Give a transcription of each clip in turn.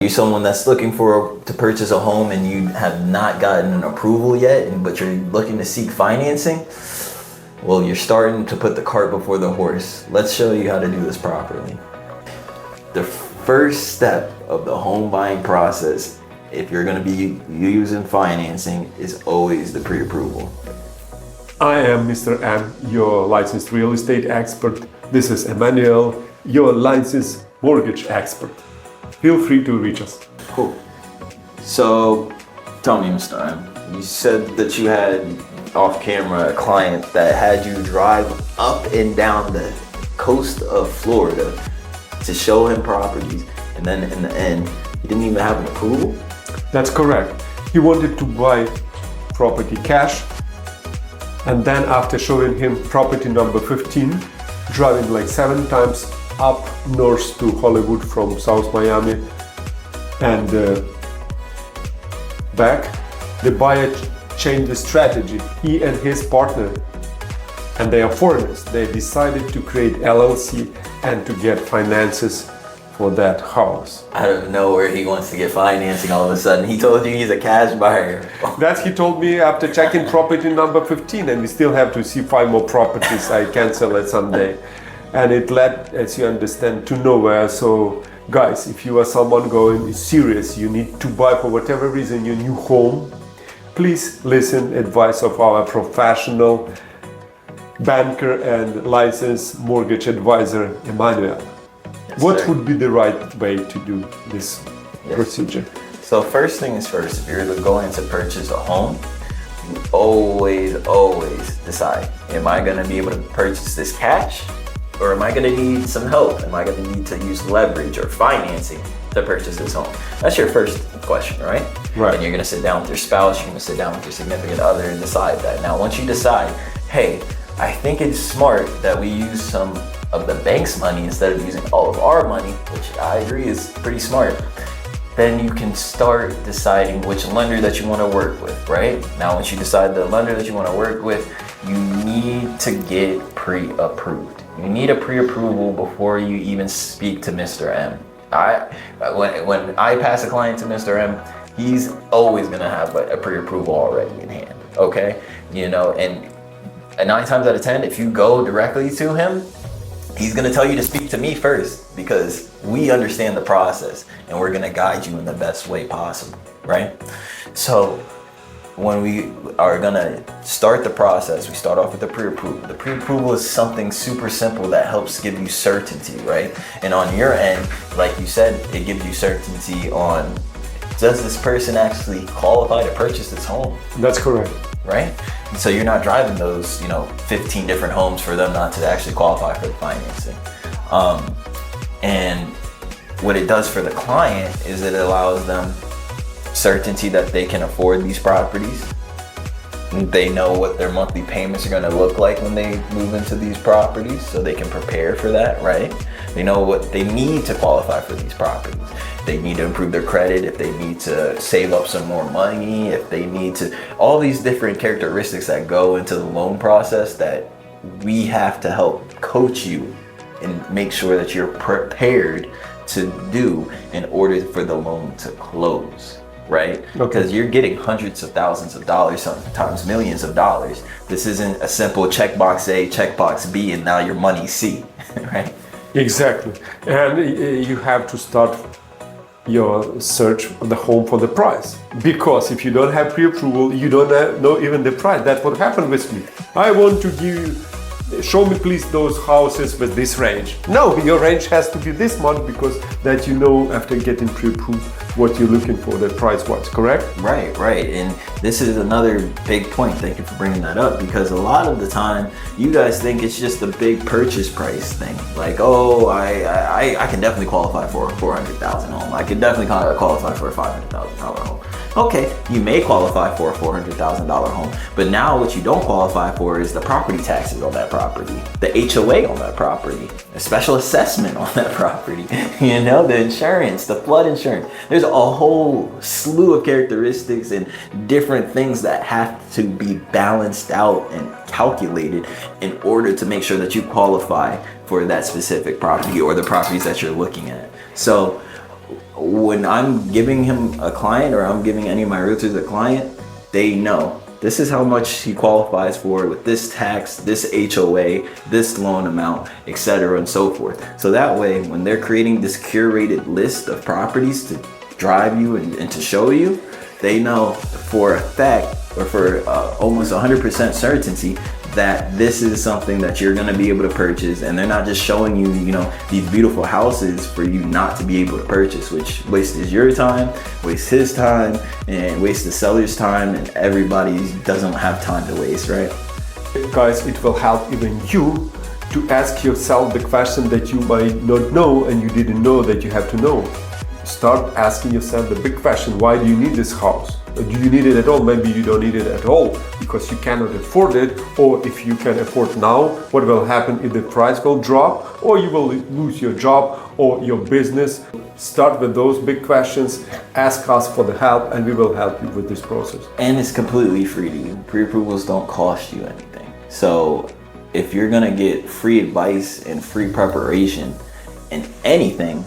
You're someone that's looking to purchase a home and you have not gotten an approval yet, but you're looking to seek financing. Well, you're starting to put the cart before the horse. Let's show you how to do this properly. The first step of the home buying process, if you're going to be using financing, is always the pre-approval. I am Mr. M, your licensed real estate expert. This is Emmanuel, your licensed mortgage expert. Feel free to reach us. Cool. So, tell me, Mr. M, you said that you had off camera a client that had you drive up and down the coast of Florida to show him properties, and then in the end, he didn't even have an approval? That's correct. He wanted to buy property cash, and then after showing him property number 15, driving like 7 times up north to Hollywood from South Miami and back, the buyer changed the strategy. He and his partner, and they are foreigners, they decided to create LLC and to get finances for that house. Out of nowhere, he wants to get financing all of a sudden. He told you he's a cash buyer. That he told me after checking property number 15, and we still have to see 5 more properties. I cancel it someday. And it led, as you understand, to nowhere. So guys, if you are someone going serious, you need to buy for whatever reason your new home, please listen advice of our professional banker and licensed mortgage advisor, Emmanuel. Yes, what sir. would be the right way to do this procedure? So first thing is first, if you're going to purchase a home, you always decide, am I gonna be able to purchase this cash? Or am I gonna need some help? Am I gonna need to use leverage or financing to purchase this home? That's your first question, right? Right. And you're gonna sit down with your spouse, you're gonna sit down with your significant other and decide that. Now, once you decide, hey, I think it's smart that we use some of the bank's money instead of using all of our money, which I agree is pretty smart, then you can start deciding which lender that you wanna work with, right? Now, once you decide the lender that you wanna work with, you need to get pre-approved. You need a pre-approval before you even speak to Mr. M. When I pass a client to Mr. M, he's always gonna have a pre-approval already in hand, okay? You know, and 9 times out of 10, if you go directly to him, he's gonna tell you to speak to me first because we understand the process and we're gonna guide you in the best way possible, right? So, when we are gonna start the process, we start off with the pre-approval. The pre-approval is something super simple that helps give you certainty, right? And on your end, like you said, it gives you certainty on, does this person actually qualify to purchase this home? That's correct. Right? So you're not driving those, 15 different homes for them not to actually qualify for the financing. And what it does for the client is it allows them certainty that they can afford these properties. They know what their monthly payments are going to look like when they move into these properties, so they can prepare for that, right? They know what they need to qualify for these properties. They need to improve their credit, if they need to save up some more money, if they need to, all these different characteristics that go into the loan process that we have to help coach you and make sure that you're prepared to do in order for the loan to close. Right? Because you're getting hundreds of thousands of dollars, sometimes millions of dollars. This isn't a simple checkbox A, checkbox B, and now your money C, right? Exactly. And you have to start your search of the home for the price. Because if you don't have pre-approval, you don't know even the price. That's what happened with me. I want to give you, show me please those houses with this range. No, your range has to be this much because that you know after getting pre-approved what you're looking for, the price was, correct? Right. And this is another big point. Thank you for bringing that up, because a lot of the time you guys think it's just a big purchase price thing. Like, oh, I can definitely qualify for a $400,000 home. I can definitely qualify for a $500,000 home. Okay, you may qualify for a $400,000 home, but now what you don't qualify for is the property taxes on that property, the HOA on that property, a special assessment on that property, the insurance, the flood insurance. There's a whole slew of characteristics and different things that have to be balanced out and calculated in order to make sure that you qualify for that specific property or the properties that you're looking at. So when I'm giving him a client, or I'm giving any of my realtors a client, they know this is how much he qualifies for with this tax, this HOA, this loan amount, etc. and so forth. So that way, when they're creating this curated list of properties to drive you and to show you, they know for a fact, or for almost 100% certainty, that this is something that you're gonna be able to purchase, and they're not just showing you, you know, these beautiful houses for you not to be able to purchase, which wastes your time, wastes his time, and wastes the seller's time, and everybody doesn't have time to waste, right? Guys, it will help even you to ask yourself the question that you might not know and you didn't know that you have to know. Start asking yourself the big question: why do you need this house? Do you need it at all? Maybe you don't need it at all because you cannot afford it, or if you can afford now, what will happen if the price will drop, or you will lose your job or your business? Start with those big questions, ask us for the help, and we will help you with this process. And it's completely free to you. Pre-approvals don't cost you anything. So if you're gonna get free advice and free preparation in anything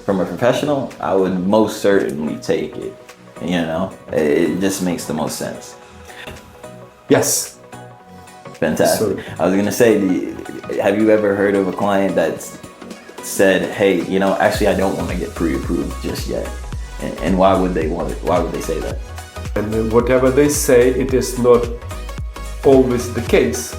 from a professional, I would most certainly take it. You know, it just makes the most sense. Yes. Fantastic. I was gonna say, have you ever heard of a client that's said, hey, you know, actually I don't want to get pre-approved just yet? And why would they want it? Why would they say that? And whatever they say, it is not always the case.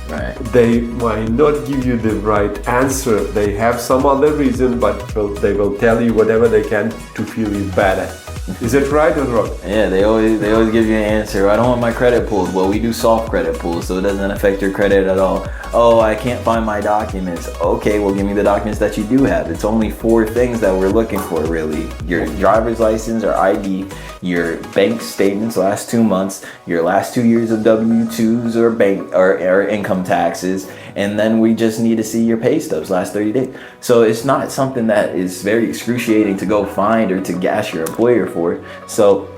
Right. They might not give you the right answer. They have some other reason, but they will tell you whatever they can to feel you better. Is it right or wrong? Yeah, they always give you an answer. I don't want my credit pulled. Well, we do soft credit pulls, so it doesn't affect your credit at all. Oh, I can't find my documents. Okay, well, give me the documents that you do have. It's only 4 things that we're looking for, really: your driver's license or ID, your bank statements last 2 months, your last 2 years of W-2s or bank or income taxes, and then we just need to see your pay stubs last 30 days. So it's not something that is very excruciating to go find or to gas your employer for. So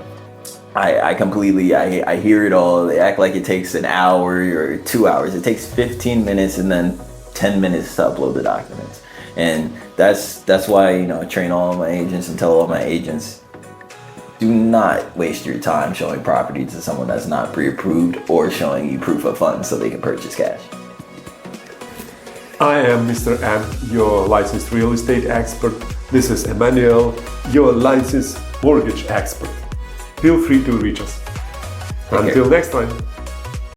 I completely hear it all. They act like it takes an hour or 2 hours. It takes 15 minutes and then 10 minutes to upload the documents. And that's why, you know, I train all of my agents and tell all my agents, do not waste your time showing property to someone that's not pre-approved or showing you proof of funds so they can purchase cash. I am Mr. M, your licensed real estate expert. This is Emmanuel, your licensed mortgage expert. Feel free to reach us. Until next time.